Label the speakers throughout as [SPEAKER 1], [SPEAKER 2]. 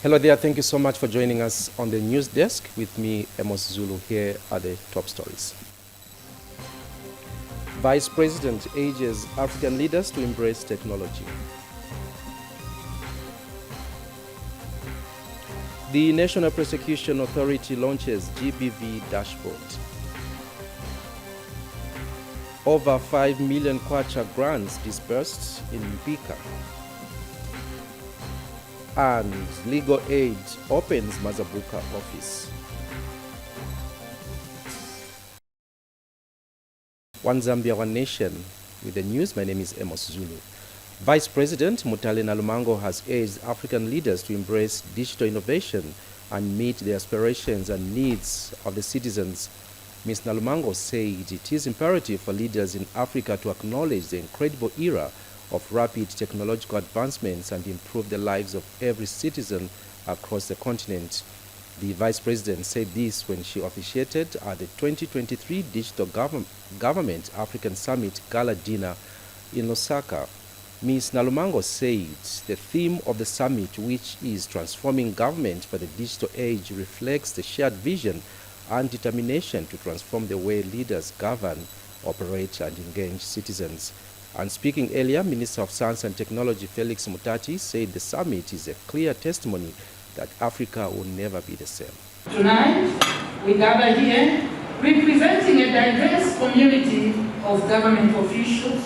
[SPEAKER 1] Hello there, thank you so much for joining us on the news desk with me, Amos Zulu, here are the top stories. Vice President urges African leaders to embrace technology. The National Prosecution Authority launches GBV dashboard. Over 5 million Kwacha grants dispersed in Mpika. And Legal Aid opens Mazabuka office. One Zambia, one nation. With the news, my name is Amos Zulu. Vice President Mutale Nalumango has urged African leaders to embrace digital innovation and meet the aspirations and needs of the citizens. Ms. Nalumango said it is imperative for leaders in Africa to acknowledge the incredible era of rapid technological advancements and improve the lives of every citizen across the continent. The Vice President said this when she officiated at the 2023 Digital Government African Summit Gala Dinner in Osaka. Ms. Nalumango said the theme of the summit, which is transforming government for the digital age, reflects the shared vision and determination to transform the way leaders govern, operate and engage citizens. And speaking earlier, Minister of Science and Technology Felix Mutati said the summit is a clear testimony that Africa will never be the same.
[SPEAKER 2] Tonight, we gather here representing a diverse community of government officials,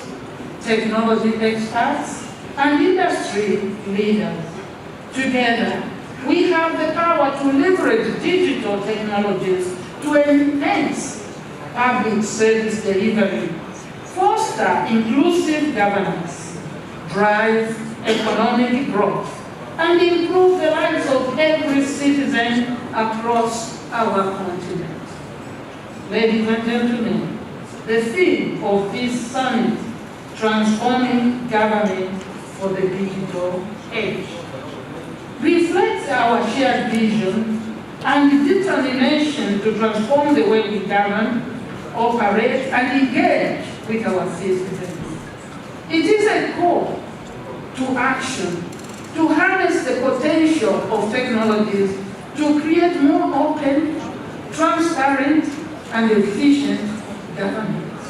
[SPEAKER 2] technology experts, and industry leaders. Together, we have the power to leverage digital technologies to enhance public service delivery, foster inclusive governance, drive economic growth, and improve the lives of every citizen across our continent. Ladies and gentlemen, the theme of this summit, Transforming Government for the Digital Age, reflects our shared vision and determination to transform the way we govern, operate, and engage with our citizens. It is a call to action to harness the potential of technologies to create more open, transparent, and efficient governments.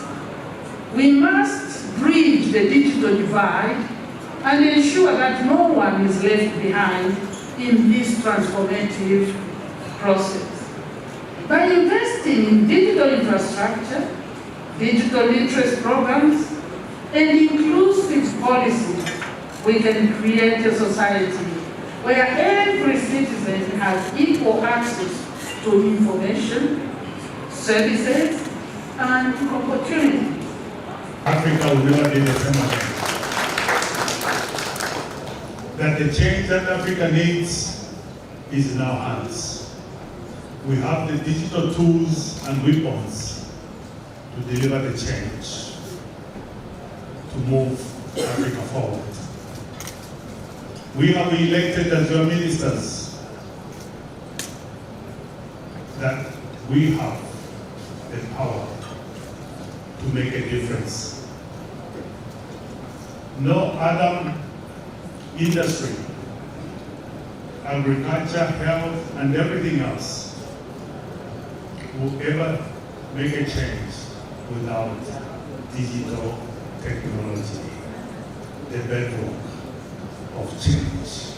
[SPEAKER 2] We must bridge the digital divide and ensure that no one is left behind in this transformative process. By investing in digital infrastructure, digital literacy programs, and inclusive policies, we can create a society where every citizen has equal access to information, services, and opportunity.
[SPEAKER 3] Africa will never be the same again. That the change that Africa needs is in our hands. We have the digital tools and weapons to deliver the change, to move Africa forward. We have elected as your ministers that we have the power to make a difference. No other industry, agriculture, health, and everything else will ever make a change without digital technology, the bedrock of change.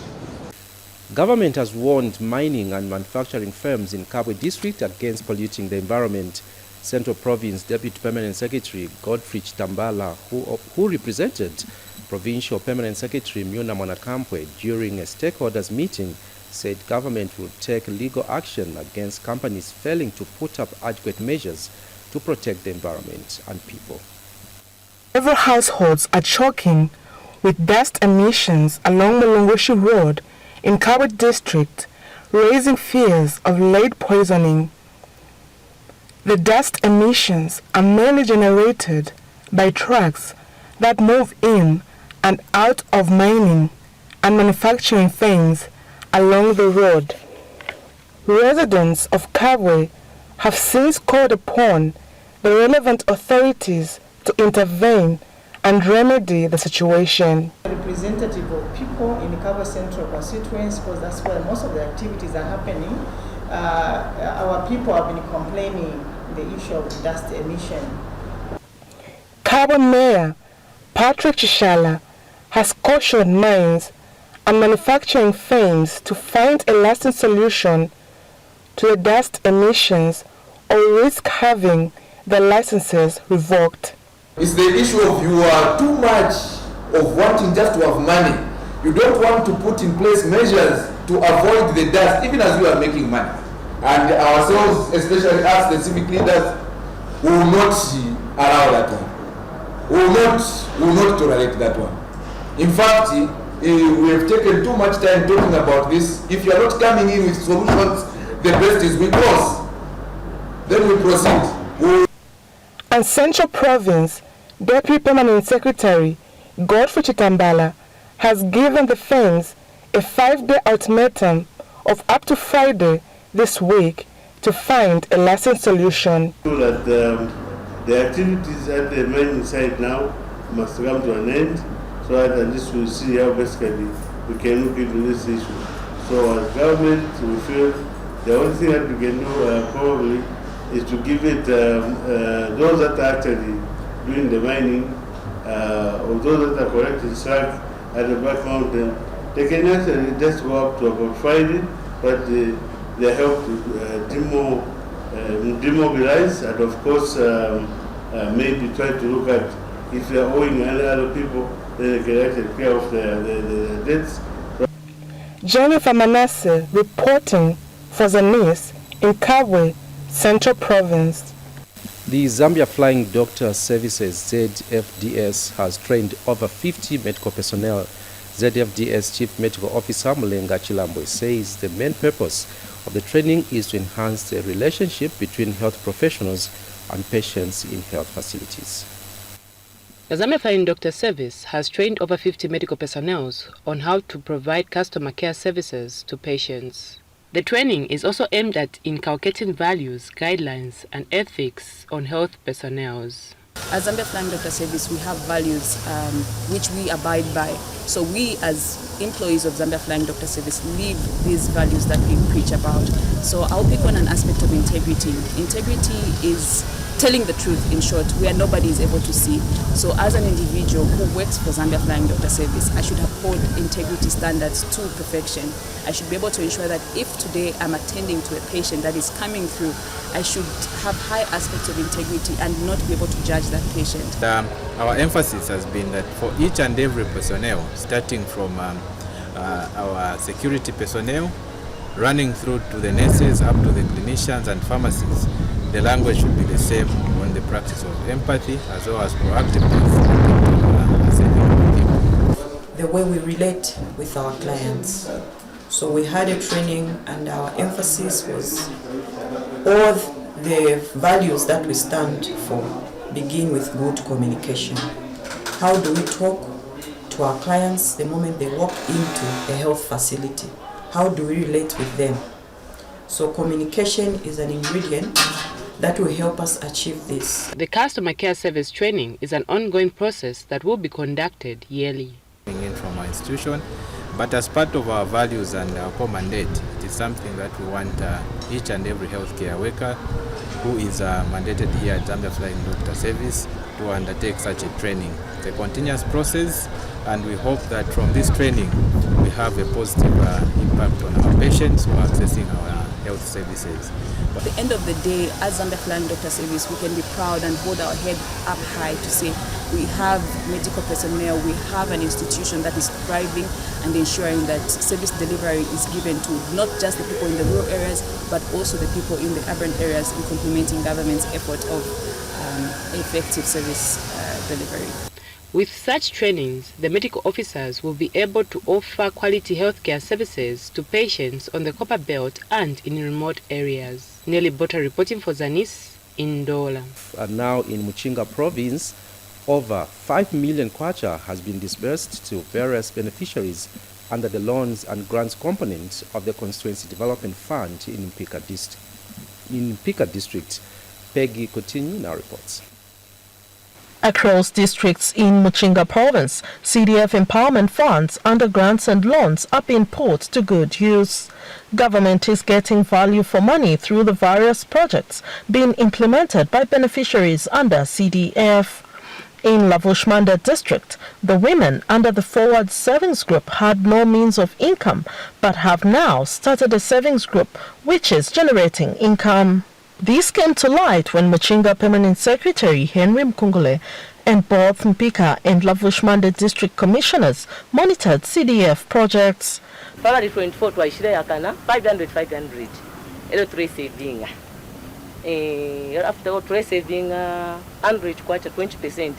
[SPEAKER 1] Government has warned mining and manufacturing firms in Pemba District against polluting the environment. Central Province Deputy Permanent Secretary Godfrey Tambala, who represented Provincial Permanent Secretary Myuna Mwanakampwe during a stakeholders meeting, said government will take legal action against companies failing to put up adequate measures to protect the environment and people.
[SPEAKER 4] Several households are choking with dust emissions along Mulungushi Road in Pemba District, raising fears of lead poisoning. The dust emissions are mainly generated by trucks that move in and out of mining and manufacturing things along the road. Residents of Kabwe have since called upon the relevant authorities to intervene and remedy the situation.
[SPEAKER 5] Representative of people in the Cabo Central constituency, because that's where most of the activities are happening. Our people have been complaining the issue of dust emission.
[SPEAKER 4] Cabo Mayor Patrick Chishala has cautioned mines and manufacturing firms to find a lasting solution to the dust emissions or risk having their licenses revoked.
[SPEAKER 6] It's the issue of you are too much of wanting just to have money. You don't want to put in place measures to avoid the dust, even as you are making money. And ourselves, especially us, the civic leaders, will not allow that one. Will not tolerate that one. In fact, we have taken too much time talking about this. If you are not coming in with solutions, the best is we close. Then we proceed.
[SPEAKER 4] And Central Province Deputy Permanent Secretary Godfrey Chitambala has given the firms a 5-day ultimatum of up to Friday this week to find a lasting solution.
[SPEAKER 7] So that the activities at the mining site now must come to an end, so that at least we'll see how basically we can look into this issue. So as government, we feel the only thing that we can do probably is to give it those that are actually doing the mining or those that are collecting slag at the back mountain, they can actually just go up to about Friday, but they help to demobilize and of course maybe try to look at if they are owing any other people, then they can actually pay off the debts.
[SPEAKER 4] Jennifer Manasseh reporting for ZANIS in Kabwe, Central Province.
[SPEAKER 1] The Zambia Flying Doctor Services ZFDS has trained over 50 medical personnel. ZFDS Chief Medical Officer Mulenga Chilambwe says the main purpose of the training is to enhance the relationship between health professionals and patients in health facilities.
[SPEAKER 8] The Zambia Flying Doctor Service has trained over 50 medical personnel on how to provide customer care services to patients. The training is also aimed at inculcating values, guidelines, and ethics on health personnel.
[SPEAKER 9] As Zambia Flying Doctor Service, we have values which we abide by. So we, as employees of Zambia Flying Doctor Service, live these values that we preach about. So I'll pick on an aspect of integrity. Integrity is telling the truth, in short, where nobody is able to see. So as an individual who works for Zambia Flying Doctor Service, I should uphold integrity standards to perfection. I should be able to ensure that if today I'm attending to a patient that is coming through, I should have high aspects of integrity and not be able to judge that patient.
[SPEAKER 10] Our emphasis has been that for each and every personnel, starting from our security personnel, running through to the nurses, up to the clinicians and pharmacists, the language should be the same on the practice of empathy as well as proactiveness.
[SPEAKER 11] The way we relate with our clients. So we had a training and our emphasis was all the values that we stand for begin with good communication. How do we talk to our clients the moment they walk into a health facility? How do we relate with them? So communication is an ingredient that will help us achieve this.
[SPEAKER 8] The customer care service training is an ongoing process that will be conducted yearly.
[SPEAKER 10] In from our institution, but as part of our values and our core mandate, it is something that we want each and every healthcare worker who is mandated here at Zambia Flying Doctor Service to undertake such a training. It's a continuous process, and we hope that from this training we have a positive impact on our patients who are accessing our health services.
[SPEAKER 9] At the end of the day, as Zambia Flying Doctor Service, we can be proud and hold our head up high to say we have medical personnel, we have an institution that is thriving and ensuring that service delivery is given to not just the people in the rural areas, but also the people in the urban areas in complementing government's effort of effective service delivery.
[SPEAKER 8] With such trainings, the medical officers will be able to offer quality healthcare services to patients on the Copper Belt and in remote areas. Nelly Bota reporting for ZANIS in Ndola.
[SPEAKER 1] And now in Muchinga Province, over 5 million Kwacha has been dispersed to various beneficiaries under the loans and grants component of the Constituency Development Fund in Pika District. Peggy Coutinho now reports.
[SPEAKER 12] Across districts in Pemba Province, CDF empowerment funds under grants and loans are being put to good use. Government is getting value for money through the various projects being implemented by beneficiaries under CDF. In Luapula District, the women under the Forward Savings Group had no means of income but have now started a savings group which is generating income. This came to light when Machinga Permanent Secretary Henry Mkungule and both Mpika and Luapula District Commissioners monitored CDF projects.
[SPEAKER 13] February 24 twaishira yakana 500 elo three saving after three saving 100 kwacha 20%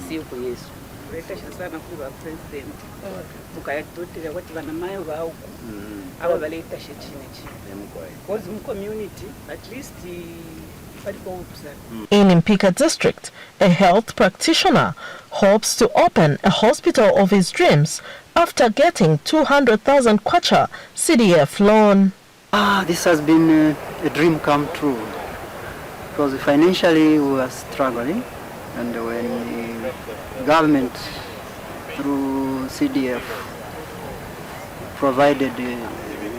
[SPEAKER 13] siyo kwa Yesu rekesha sana kwa president mukayatotera wati bana mayo bawo aba baleta shechine because mu community at least
[SPEAKER 12] in Mpika District, a health practitioner hopes to open a hospital of his dreams after getting 200,000 Kwacha CDF loan.
[SPEAKER 14] This has been a dream come true because financially we were struggling, and when the government through CDF provided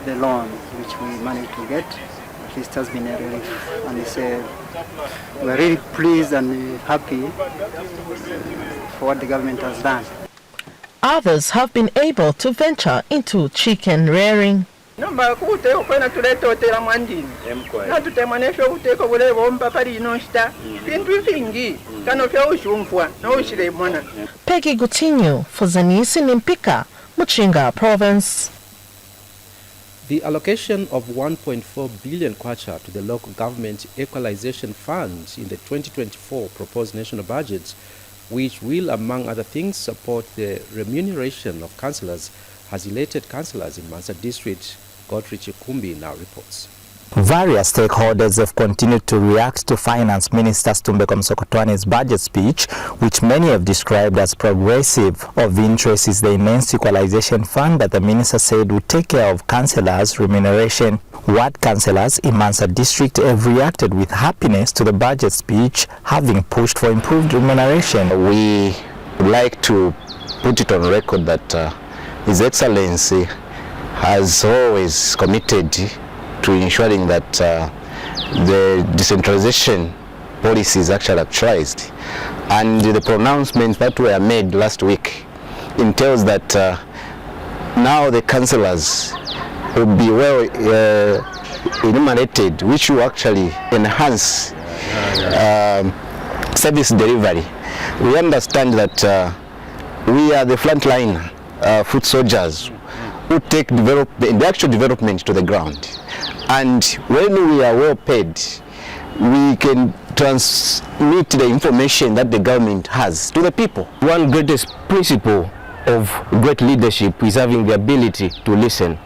[SPEAKER 14] the loan which we managed to get, it has been a relief, and we're really pleased and happy for what the government has done.
[SPEAKER 12] Others have been able to venture into chicken rearing. Peggy Gutinho for ZANIS in Mpika, Machinga Province.
[SPEAKER 1] The allocation of 1.4 billion Kwacha to the local government Equalization Fund in the 2024 proposed national budget, which will, among other things, support the remuneration of councillors, has elated councillors in Mon District. Godfrey Chikumbi now reports.
[SPEAKER 15] Various stakeholders have continued to react to Finance Minister Tumbeko Msokotwane's budget speech, which many have described as progressive. Of interest is the immense equalization fund that the minister said would take care of councillors' remuneration. Ward councillors in Mon District have reacted with happiness to the budget speech, having pushed for improved remuneration.
[SPEAKER 16] We would like to put it on record that His Excellency has always committed to ensuring that the decentralization policy is actually actualized, and the pronouncements that were made last week entails that now the councillors will be well enumerated, which will actually enhance service delivery. We understand that we are the frontline foot soldiers who take the actual development to the ground. And when we are well paid, we can transmit the information that the government has to the people.
[SPEAKER 17] One greatest principle of great leadership is having the ability to listen.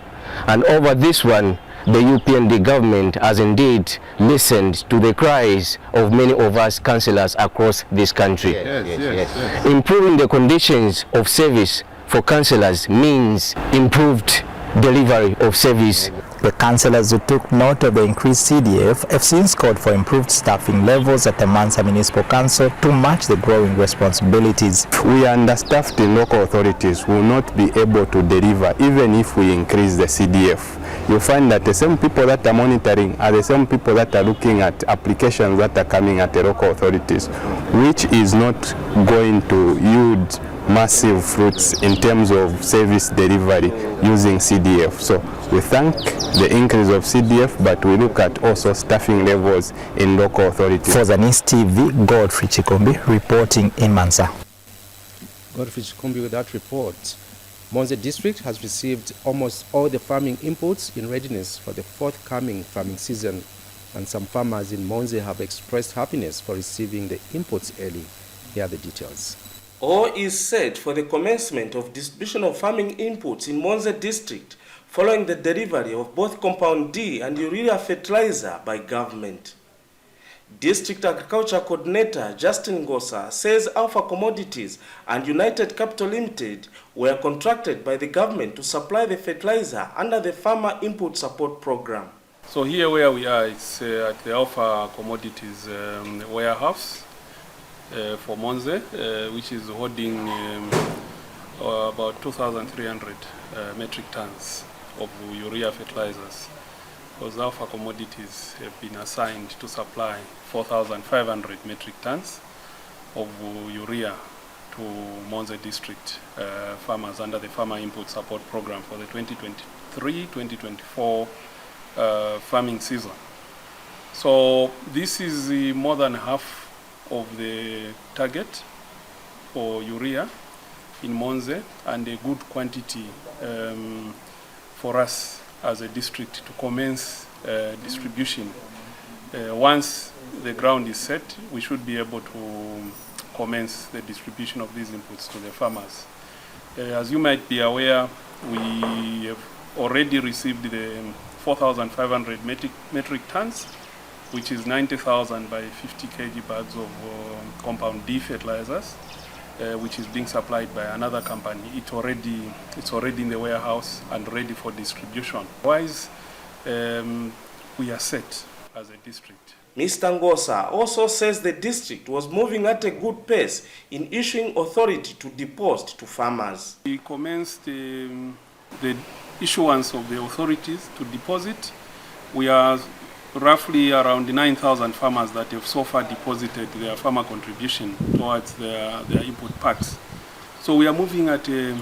[SPEAKER 17] And over this one, the UPND government has indeed listened to the cries of many of us councillors across this country. Yes. Improving the conditions of service for councillors means improved delivery of service.
[SPEAKER 15] The councillors who took note of the increased CDF have since called for improved staffing levels at the Mansa Municipal Council to match the growing responsibilities.
[SPEAKER 18] We understaffed in local authorities will not be able to deliver even if we increase the CDF. You find that the same people that are monitoring are the same people that are looking at applications that are coming at the local authorities, which is not going to yield massive fruits in terms of service delivery using CDF. So we thank the increase of CDF, but we look at also staffing levels in local authorities.
[SPEAKER 15] For ZANIS TV, Godfrey Chikumbi reporting in Mansa.
[SPEAKER 1] Godfrey Chikumbi with that report. Mon District has received almost all the farming inputs in readiness for the forthcoming farming season, and some farmers in Mon have expressed happiness for receiving the inputs early. Here are the details.
[SPEAKER 19] All is set for the commencement of distribution of farming inputs in Mon District following the delivery of both Compound D and urea fertilizer by government. District Agriculture Coordinator Justin Ngosa says Alpha Commodities and United Capital Limited were contracted by the government to supply the fertilizer under the Farmer Input Support Program.
[SPEAKER 20] So here where we are, it's at the Alpha Commodities warehouse. for Monze, which is holding about 2,300 metric tons of urea fertilizers. Because Alpha Commodities have been assigned to supply 4,500 metric tons of urea to Monze District farmers under the Farmer Input Support Program for the 2023-2024 farming season. So this is more than half of the target for urea in Monze, and a good quantity for us as a district to commence distribution. Once the ground is set, we should be able to commence the distribution of these inputs to the farmers. As you might be aware, we have already received the 4,500 metric tons, which is 90,000 by 50 kg bags of compound D fertilizers, which is being supplied by another company. It's already in the warehouse and ready for distribution. Otherwise, we are set as a district.
[SPEAKER 19] Mr. Ngosa also says the district was moving at a good pace in issuing authority to deposit to farmers.
[SPEAKER 20] We commenced the issuance of the authorities to deposit. We are roughly around 9,000 farmers that have so far deposited their farmer contribution towards their input packs. So we are moving at a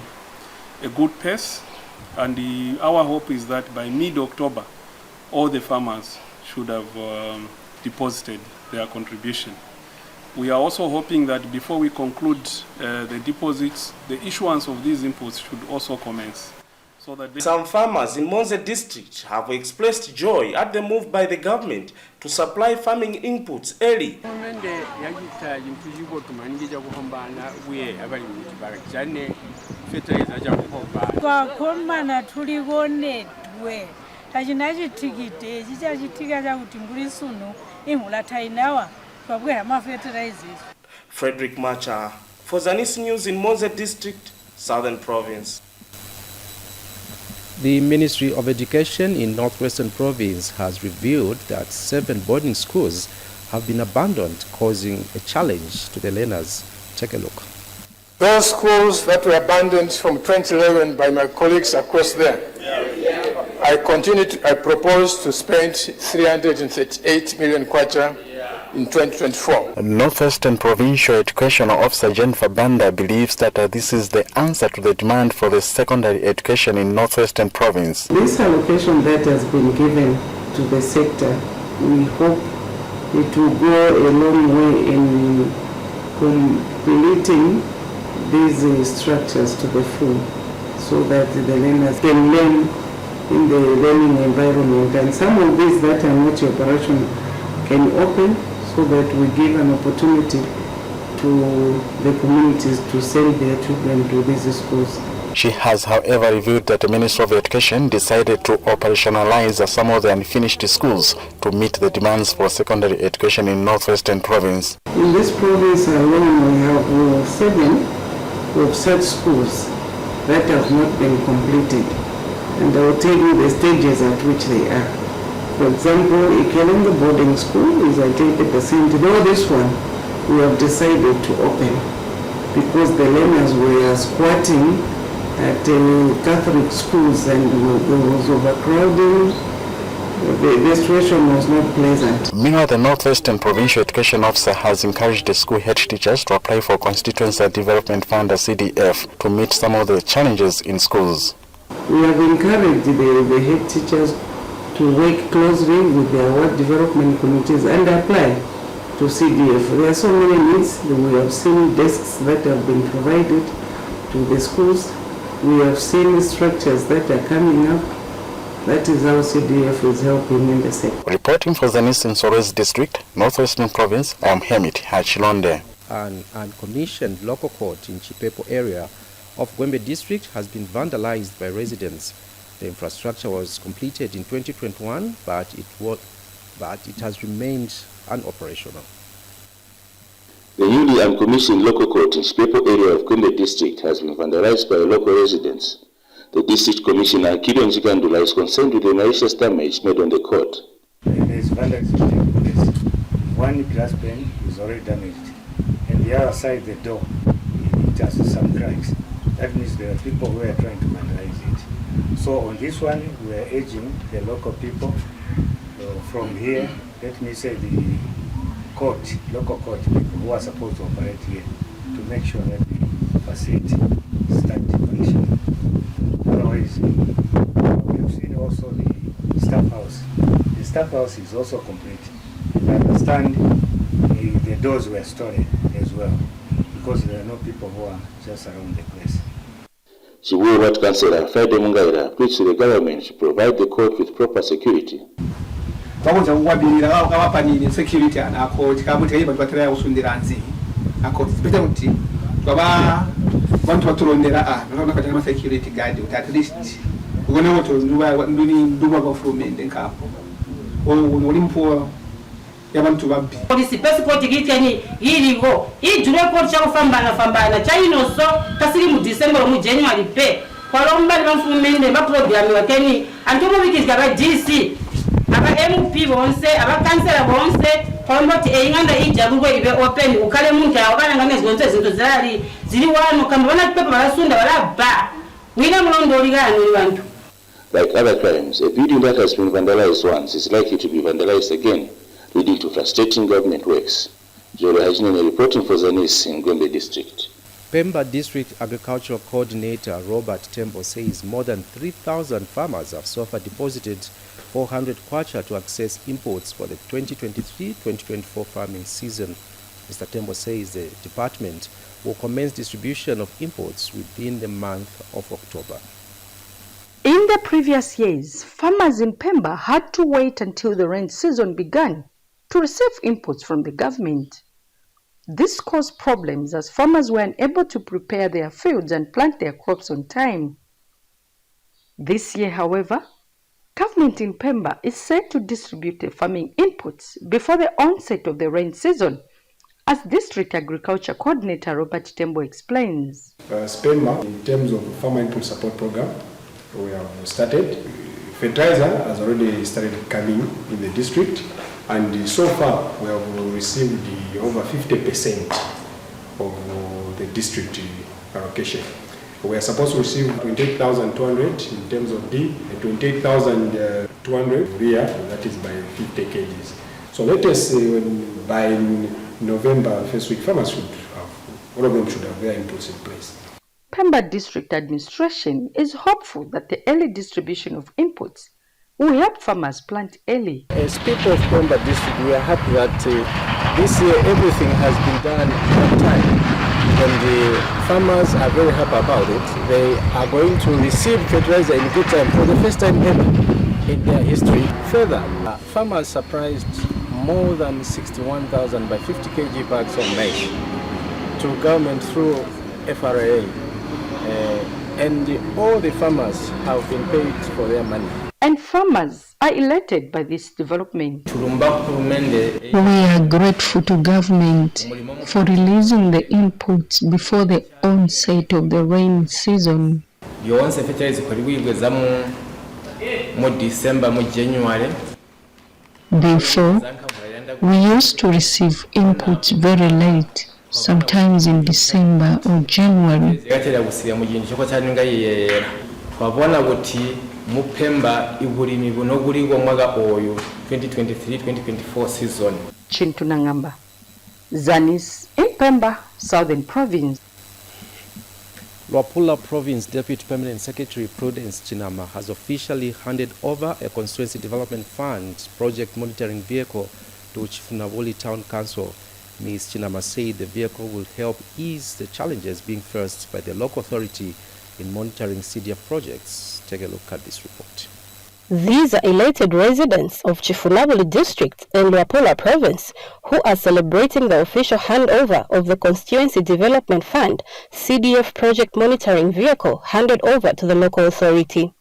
[SPEAKER 20] good pace, and our hope is that by mid-October, all the farmers should have deposited their contribution. We are also hoping that before we conclude the deposits, the issuance of these inputs should also commence. So that
[SPEAKER 19] some farmers in Monze District have expressed joy at the move by the government to supply farming inputs early. Frederick Macha for ZANIS News in Mon District, Southern Province.
[SPEAKER 1] The Ministry of Education in Northwestern Province has revealed that 7 boarding schools have been abandoned, causing a challenge to the learners. Take a look.
[SPEAKER 21] Those schools that were abandoned from 2011 by my colleagues across there, I propose to spend 338 million kwacha in 2024.
[SPEAKER 15] Northwestern Provincial Educational Officer Jennifer Banda believes that this is the answer to the demand for the secondary education in Northwestern Province.
[SPEAKER 22] This allocation that has been given to the sector, we hope it will go a long way in completing these structures to the full, so that the learners can learn in the learning environment, and some of these that are not operational can open, so that we give an opportunity to the communities to send their children to these schools.
[SPEAKER 15] She has, however, revealed that the Ministry of Education decided to operationalize some of the unfinished schools to meet the demands for secondary education in Northwestern Province.
[SPEAKER 22] In this province alone, we have 7 of such schools that have not been completed, and I will tell you the stages at which they are. For example, Ikelenga boarding school is at 80%. Though this one we have decided to open because the learners were squatting at Catholic schools and there was overcrowding. The situation was not pleasant.
[SPEAKER 15] Meanwhile, the Northwestern Provincial Education Officer has encouraged the school head teachers to apply for Constituency Development Fund CDF to meet some of the challenges in schools.
[SPEAKER 22] We have encouraged the head teachers to work closely with their work development committees and apply to CDF. There are so many needs. We have seen desks that have been provided to the schools. We have seen structures that are coming up. That is how CDF is helping in the sector.
[SPEAKER 15] Reporting for ZANIS in Sorez District, Northwestern Province, I am Hemit Hachilonde.
[SPEAKER 1] An uncommissioned local court in Chipepo area of Gwembe District has been vandalized by residents. The infrastructure was completed in 2021, but it has remained unoperational.
[SPEAKER 23] The newly uncommissioned local court in Chipepo area of Gwembe District has been vandalized by local residents. The district commissioner, Kirion Jigandula, is concerned with the malicious damage made on the court.
[SPEAKER 24] There is vandalism taking place. One glass pane is already damaged, and
[SPEAKER 2] the other side, the door, it has some cracks. That means there are people who are trying to vandalize it. So on this one, we are urging the local people from here, let me say the local court people who are supposed to operate here, to make sure that the facility starts functioning. Otherwise, we have seen also the staff house. The staff house is also complete. I understand the doors were stolen as well, because there are no people who are just around the place.
[SPEAKER 23] Chibuwa Councillor Friday Mungaira preached to the government to provide the court with proper security.
[SPEAKER 3] Security and our court, Kabutay usundira nzi. Ako pita muti. Baba want to run there no security guard at least. We know to do government den kapo. O ulimpo yabantu babbi.
[SPEAKER 5] Police passport gitani yirigo. Ijure ko cha fambana chaino so tasiri mu December mu January pe. Kolomba bamfumende ba program wakeni antomo bikizaba GC. Aba MP bonse aba kansela bonse kolomoti eyinganda ijabugwe ibe open ukale muntu abana ngane zonse zinto ziri wano kamba bana pepa barasunda baraba. Wina mulondo oligana ni bantu.
[SPEAKER 23] Like other crimes, a building that has been vandalized once is likely to be vandalized again, leading to frustrating government works. Jolo Hajinene reporting for ZANIS in Gombe District.
[SPEAKER 1] Pemba District Agricultural Coordinator Robert Tembo says more than 3,000 farmers have so far deposited 400 kwacha to access imports for the 2023-2024 farming season. Mr. Tembo says the department will commence distribution of imports within the month of October.
[SPEAKER 24] In the previous years, farmers in Pemba had to wait until the rain season began to receive imports from the government. This caused problems as farmers were unable to prepare their fields and plant their crops on time. This year, however, government in Pemba is set to distribute the farming inputs before the onset of the rain season, as District Agriculture Coordinator Robert Tembo explains.
[SPEAKER 25] Pemba, in terms of farmer input support program, we have started. Fertilizer has already started coming in the district, and so far we have received over 50% of the district allocation. We are supposed to receive 28,200 in terms of D, and 28,200 urea, that is by 50 kgs. So let us say by November, first week, farmers should have, all of them should have their inputs in place.
[SPEAKER 24] Pemba District Administration is hopeful that the early distribution of inputs will help farmers plant early.
[SPEAKER 26] As people of Pemba District, we are happy that this year everything has been done on time, and the farmers are very happy about it. They are going to receive fertilizer in good time for the first time ever in their history. Further, farmers surprised more than 61,000 by 50 kg bags of maize to government through FRA. And all the farmers have been paid for their money.
[SPEAKER 24] And farmers are elated by this development.
[SPEAKER 10] We are
[SPEAKER 24] grateful to government for releasing the inputs before the onset of the rain season. Therefore, we used to receive inputs very late, sometimes in December or January. Chintu Nangamba, ZANIS in Pemba, Southern Province.
[SPEAKER 1] Luapula Province Deputy Permanent Secretary Prudence Chinama has officially handed over a Constituency Development Fund project monitoring vehicle to Chifunabuli Town Council. Ms. Chinama said the vehicle will help ease the challenges being faced by the local authority in monitoring CDF projects. Take a look at this report.
[SPEAKER 27] These are elated residents of Chifunabuli District and Luapula Province who are celebrating the official handover of the Constituency Development Fund CDF project monitoring vehicle handed over to the local authority.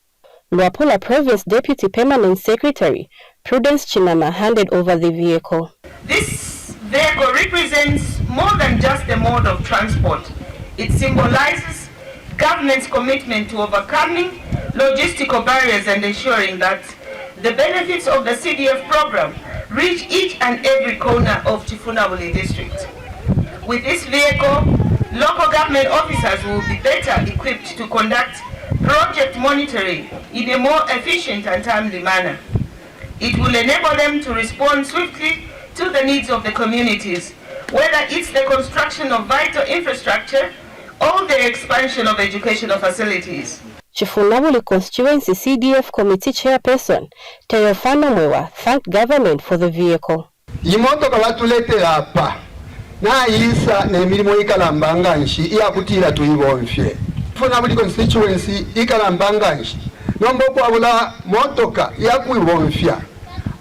[SPEAKER 27] Luapula Province Deputy Permanent Secretary Prudence Chinama handed over the vehicle.
[SPEAKER 28] This vehicle represents more than just a mode of transport. It symbolizes government's commitment to overcoming logistical barriers and ensuring that the benefits of the CDF program reach each and every corner of Chifunabuli district. With this vehicle, local government officers will be better equipped to conduct project monitoring in a more efficient and timely manner. It will enable them to respond swiftly to the needs of the communities, whether it's the construction of vital infrastructure or the expansion of educational facilities.
[SPEAKER 27] Chifunabuli Constituency CDF Committee Chairperson Teofano Mwewa thanked government for the vehicle.
[SPEAKER 4] Imotoka batuletera apa nayisa n'emirimu ikalambanganshi iyakutira tuyibonfye. Chifunabuli Constituency ikalambanganshi nombo kwabula motoka yakuyibonfya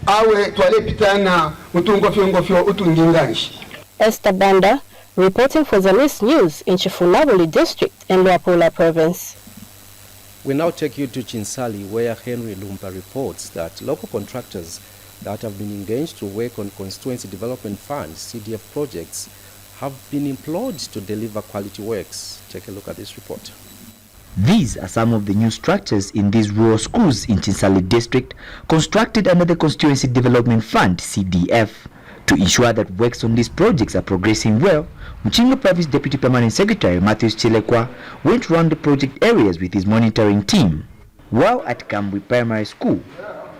[SPEAKER 4] awe twalepitana mutungofyongofyo utunginganshi.
[SPEAKER 27] Esther Banda reporting for ZANIS News in Chifunabuli District in Luapula Province.
[SPEAKER 1] We now take you to Chinsali, where Henry Lumpa reports that local contractors that have been engaged to work on Constituency Development Fund CDF projects have been employed to deliver quality works. Take a look at this report.
[SPEAKER 6] These are some of the new structures in these rural schools in Chinsali District constructed under the Constituency Development Fund CDF. To ensure that works on these projects are progressing well, Mchinga Province Deputy Permanent Secretary Matthews Chilekwa went round the project areas with his monitoring team. While at Kambwi Primary School,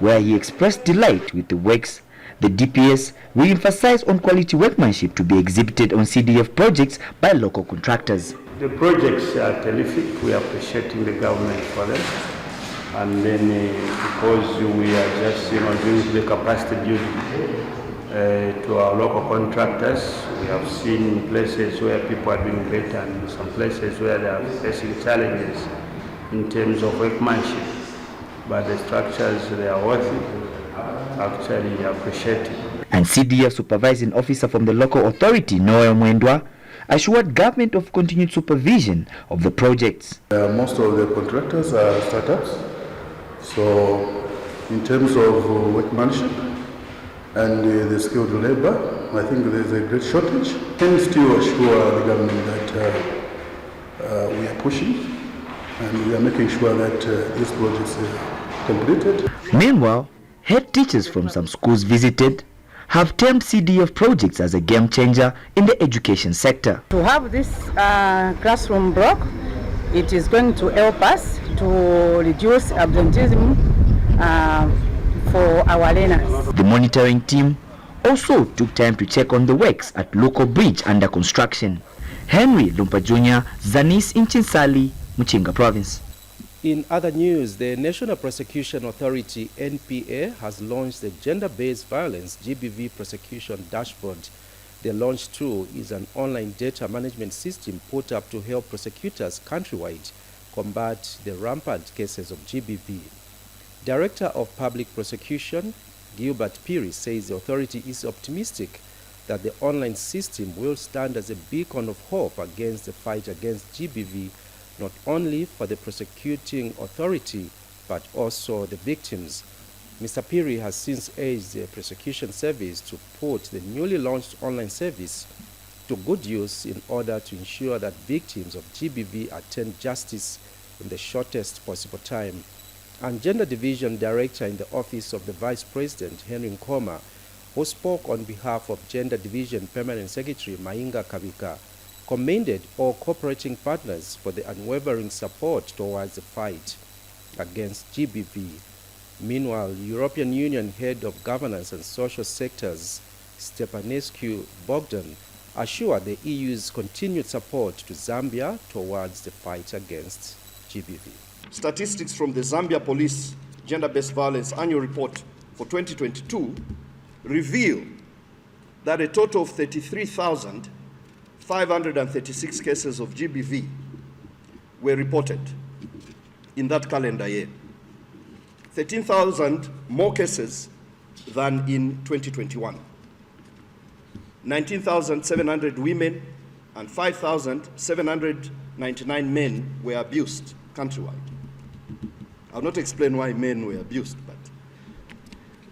[SPEAKER 6] where he expressed delight with the works, the DPS will emphasize on quality workmanship to be exhibited on CDF projects by local contractors.
[SPEAKER 2] The projects are terrific. We are appreciating the government for them. And then because we are just doing the capacity building to our local contractors, we have seen places where people are doing better and some places where they are facing challenges in terms of workmanship. But the structures, they are worthy, actually appreciated.
[SPEAKER 6] And CDF supervising officer from the local authority, Noel Mwendwa, assured government of continued supervision of the projects.
[SPEAKER 7] Most of the contractors are startups, so in terms of workmanship and the skilled labor, I think there's a great shortage. Can still assure the government that we are pushing and we are making sure that these projects are completed.
[SPEAKER 6] Meanwhile, head teachers from some schools visited have termed CDF projects as a game changer in the education sector.
[SPEAKER 8] To have this classroom block, it is going to help us to reduce absenteeism for our learners.
[SPEAKER 6] The monitoring team also took time to check on the works at local bridge under construction. Henry Lumpa Jr., ZANIS in Chinsali, Mchinga Province.
[SPEAKER 1] In other news, the National Prosecution Authority, NPA, has launched the Gender-Based Violence GBV Prosecution Dashboard. The launch tool is an online data management system put up to help prosecutors countrywide combat the rampant cases of GBV. Director of Public Prosecution, Gilbert Piri, says the authority is optimistic that the online system will stand as a beacon of hope against the fight against GBV, not only for the prosecuting authority, but also the victims. Mr. Piri has since urged the Prosecution Service to put the newly launched online service to good use in order to ensure that victims of GBV attain justice in the shortest possible time. And Gender Division Director in the Office of the Vice President, Henry Nkoma, who spoke on behalf of Gender Division Permanent Secretary Mainga Kabika, commended all cooperating partners for the unwavering support towards the fight against GBV. Meanwhile, European Union Head of Governance and Social Sectors, Stepanescu Bogdan, assured the EU's continued support to Zambia towards the fight against GBV.
[SPEAKER 9] Statistics from the Zambia Police Gender-Based Violence Annual Report for 2022 reveal that a total of 33,536 cases of GBV were reported in that calendar year. 13,000 more cases than in 2021. 19,700 women and 5,799 men were abused countrywide. I'll not explain why men were abused,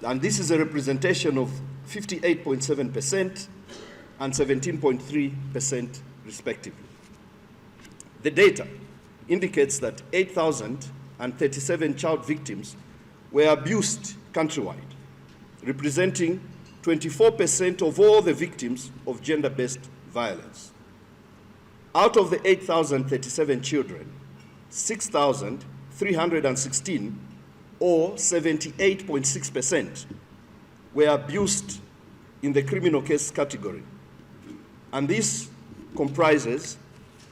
[SPEAKER 9] and this is a representation of 58.7% and 17.3% respectively. The data indicates that 8,037 child victims were abused countrywide, representing 24% of all the victims of gender-based violence. Out of the 8,037 children, 6,316, or 78.6%, were abused in the criminal case category. And this comprises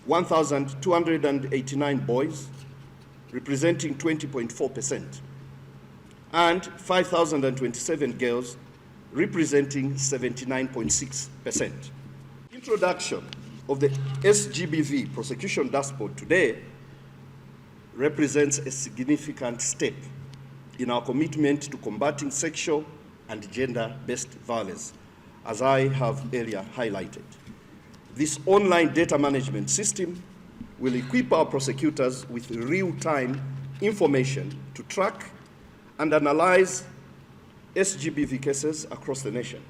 [SPEAKER 9] 1,289 boys, representing 20.4%, and 5,027 girls, representing 79.6%. Introduction of the SGBV prosecution dashboard today represents a significant step in our commitment to combating sexual and gender-based violence, as I have earlier highlighted. This online data management system will equip our prosecutors with real-time information to track and analyze SGBV cases across the nation.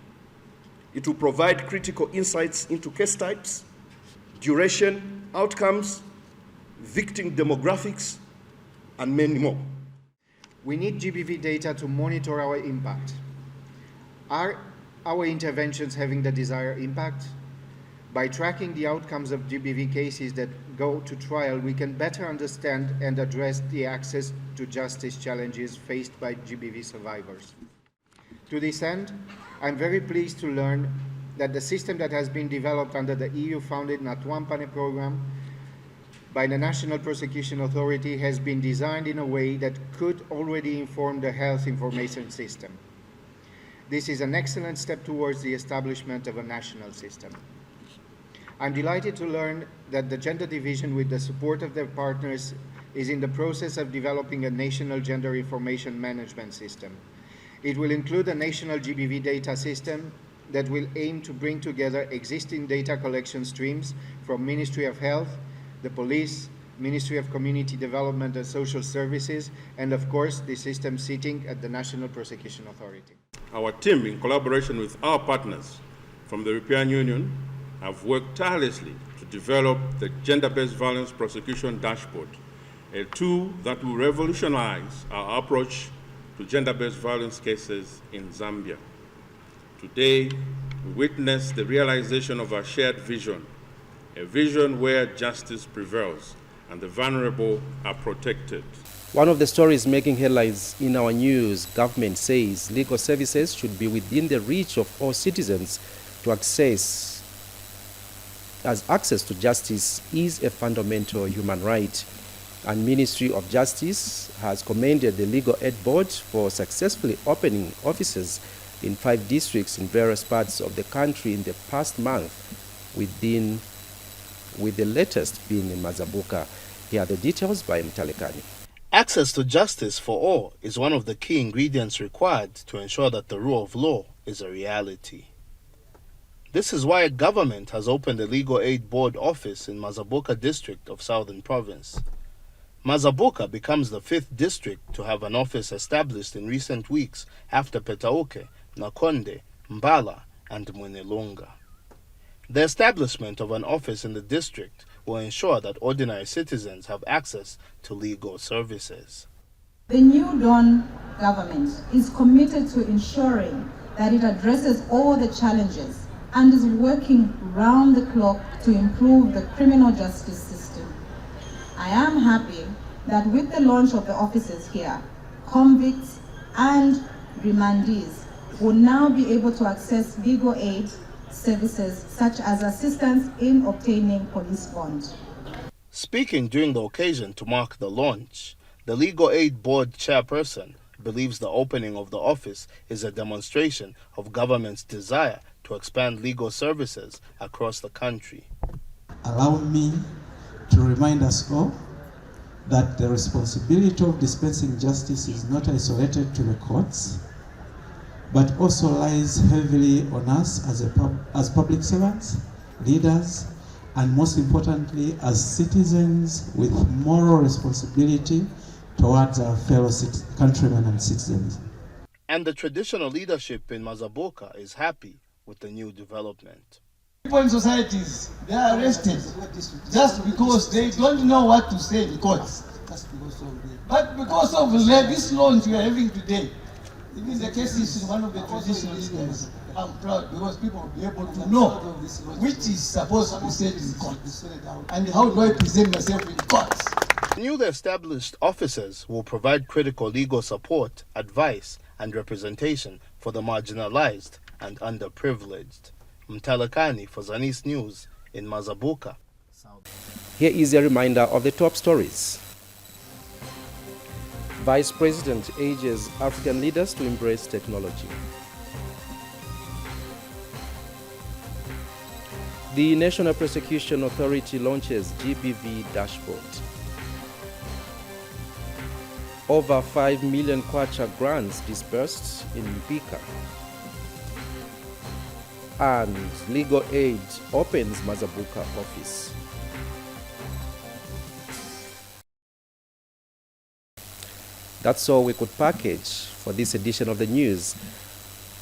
[SPEAKER 9] It will provide critical insights into case types, duration, outcomes, victim demographics, and many more.
[SPEAKER 11] We need GBV data to monitor our impact. Are our interventions having the desired impact? By tracking the outcomes of GBV cases that go to trial, we can better understand and address the access to justice challenges faced by GBV survivors. To this end, I'm very pleased to learn that the system that has been developed under the EU-funded Natwampane program by the National Prosecution Authority has been designed in a way that could already inform the health information system. This is an excellent step towards the establishment of a national system. I'm delighted to learn that the Gender Division, with the support of their partners, is in the process of developing a national gender information management system. It will include a national GBV data system that will aim to bring together existing data collection streams from Ministry of Health, the Police, Ministry of Community Development and Social Services, and of course, the system sitting at the National Prosecution Authority.
[SPEAKER 12] Our team, in collaboration with our partners from the European Union, have worked tirelessly to develop the Gender-Based Violence Prosecution Dashboard, a tool that will revolutionize our approach to gender-based violence cases in Zambia. Today, we witness the realization of our shared vision, a vision where justice prevails and the vulnerable are protected.
[SPEAKER 1] One of the stories making headlines in our news, government says legal services should be within the reach of all citizens to access, as access to justice is a fundamental human right. And Ministry of Justice has commended the Legal Aid Board for successfully opening offices in 5 districts in various parts of the country in the past month, with the latest being in Mazabuka. Here are the details by Mtalekani.
[SPEAKER 13] Access to justice for all is one of the key ingredients required to ensure that the rule of law is a reality. This is why government has opened a Legal Aid Board office in Mazabuka district of Southern Province. Mazabuka becomes the 5th district to have an office established in recent weeks after Petauke, Nakonde, Mbala, and Mwenelonga. The establishment of an office in the district will ensure that ordinary citizens have access to legal services.
[SPEAKER 14] The New Dawn government is committed to ensuring that it addresses all the challenges and is working round the clock to improve the criminal justice system. I am happy that with the launch of the offices here, convicts and remandees will now be able to access legal aid services such as assistance in obtaining police bond.
[SPEAKER 13] Speaking during the occasion to mark the launch, the Legal Aid Board chairperson believes the opening of the office is a demonstration of government's desire to expand legal services across the country.
[SPEAKER 16] Allow me to remind us all that the responsibility of dispensing justice is not isolated to the courts, but also lies heavily on us as public servants, leaders, and most importantly, as citizens with moral responsibility towards our fellow countrymen and citizens.
[SPEAKER 13] And the traditional leadership in Mazabuka is happy with the new development.
[SPEAKER 17] People in societies, they are arrested just because they don't know what to say in courts. But because of this launch we are having today, even the cases in one of the traditional leaders, I'm proud because people will be able to know which is supposed to be said in court and how do I present myself in courts.
[SPEAKER 13] Newly established officers will provide critical legal support, advice, and representation for the marginalized and underprivileged. Mtalakani for ZANIS News in Mazabuka.
[SPEAKER 1] Here is a reminder of the top stories. Vice President urges African leaders to embrace technology. The National Prosecution Authority launches GBV dashboard. Over 5 million Kwacha grants dispersed in Mpika. And Legal Aid opens Mazabuka office. That's all we could package for this edition of the news.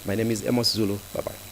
[SPEAKER 1] My name is Amos Zulu. Bye-bye.